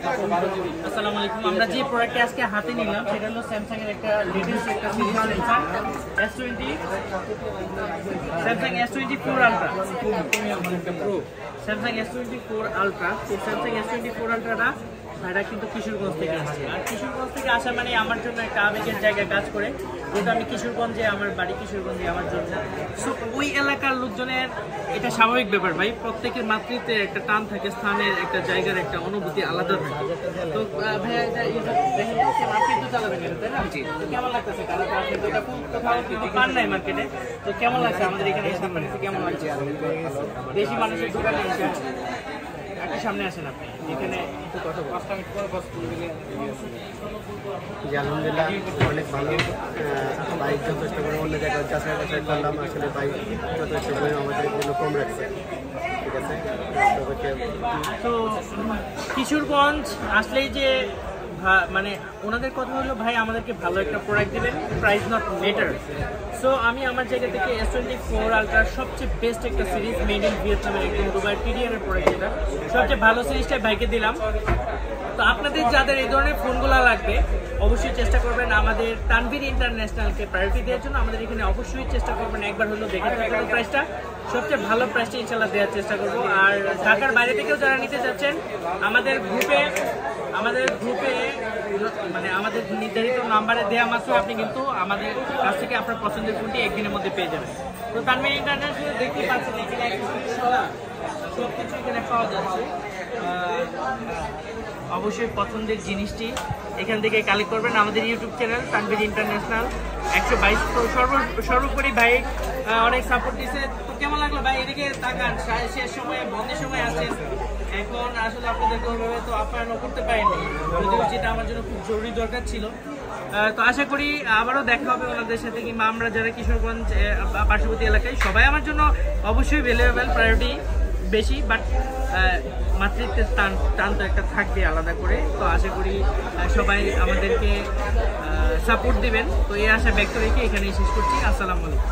আসসালামু আলাইকুম। আমরা যে প্রোডাক্টটা আজকে হাতে নিলাম সেটা হলো স্যামসাং এর একটা লেটেস্ট একটা series Samsung S24 ultra. Samsung S24 ultra. Samsung S24 আলট্রাটা এটা কিন্তু কিশোরগঞ্জ থেকে আসছে। আর কিশোরগঞ্জ থেকে আসা মানে আমার জন্য একটা আবেগের জায়গায় কাজ করে, যেহেতু আমি কিশোরগঞ্জে, আমার বাড়ি কিশোরগঞ্জে আমার জন্য। সো ওই এলাকার লোকজনের এটা স্বাভাবিক ব্যাপার ভাই, প্রত্যেকের মাতৃত্বের একটা টান থাকে, স্থানের একটা জায়গার একটা অনুভূতি আলাদা থাকে। তো ভাইয়া এটা দেখেন আপনি তো চালাবেন এটা, তাই না? কেমন লাগতেছে? কারণ আপনি তো এটা কোথাও কিন্তু পান নাই মার্কেটে, তো কেমন লাগছে আমাদের এখানে এসে? আপনার কাছে কেমন লাগছে? বেশি মানুষের দোকানে এসে একটু সামনে আসেন আপনি, এখানে একটু কথা 5 মিনিট পর আলহামদুলিল্লাহ অনেক ভালো। বাইক যথেষ্ট করে অন্য জায়গায় যাচাই করলাম, আসলে বাইক যথেষ্ট করে আমাদের জন্য কম রাখছে। ঠিক আছে, তো কিশোরগঞ্জ আসলেই যে মানে ওনাদের কথা হলো ভাই আমাদেরকে ভালো একটা প্রোডাক্ট দেবেন, প্রাইস নট ম্যাটার। সো আমি আমার জায়গা থেকে S24 আলট্রার সবচেয়ে বেস্ট একটা সিরিজ, মেড ইন ভিয়েতনামের একদম দুবাই TDR এর প্রোডাক্ট, যেটা সবচেয়ে ভালো সিরিজটা ভাইকে দিলাম। তো আপনাদের যাদের এই ধরনের ফোনগুলো লাগবে অবশ্যই চেষ্টা করবেন আমাদের তানভীর ইন্টারন্যাশনালকে প্রায়োরিটি দেওয়ার জন্য। আমাদের এখানে অবশ্যই চেষ্টা করবেন একবার হলো দেখে থাকার প্রাইসটা, সবচেয়ে ভালো প্রাইসটা ইনশাল্লাহ দেওয়ার চেষ্টা করবো। আর ঢাকার বাইরে থেকেও যারা নিতে চাচ্ছেন আমাদের গ্রুপে মানে আমাদের নির্ধারিত নাম্বারে দেওয়া মাত্র আপনি কিন্তু আমাদের কাছ থেকে আপনার পছন্দের ফোনটি একদিনের মধ্যে পেয়ে যাবেন। তো তানভীর ইন্টারন্যাশনাল দেখতে পাচ্ছেন এখানে সবকিছু এখানে পাওয়া যাচ্ছে। অবশ্যই পছন্দের জিনিসটি এখান থেকে কালেক্ট করবেন। আমাদের ইউটিউব চ্যানেল তানভীর ইন্টারন্যাশনাল 122 সর্বোপরি ভাই অনেক সাপোর্ট দিচ্ছে। তো কেমন লাগলো ভাই? এদিকে তাকান, শেষ সময়ে বন্ধের সময় আসছেন, এখন আসলে আপনাদেরকে ওইভাবে তো আপ্যায়ন করতে পারেনি, যদিও যেটা আমার জন্য খুব জরুরি দরকার ছিল। তো আশা করি আবারও দেখা হবে ওনাদের সাথে, কিংবা আমরা যারা কিশোরগঞ্জ পার্শ্ববর্তী এলাকায় সবাই আমার জন্য অবশ্যই ভ্যালুয়েবল, প্রায়োরিটি বেশি, বাট মাতৃত্বের টান তো একটা থাকবে আলাদা করে। তো আশা করি সবাই আমাদেরকে সাপোর্ট দিবেন। তো এই আশা ব্যক্ত রেখে এখানেই শেষ করছি। আসসালামু আলাইকুম।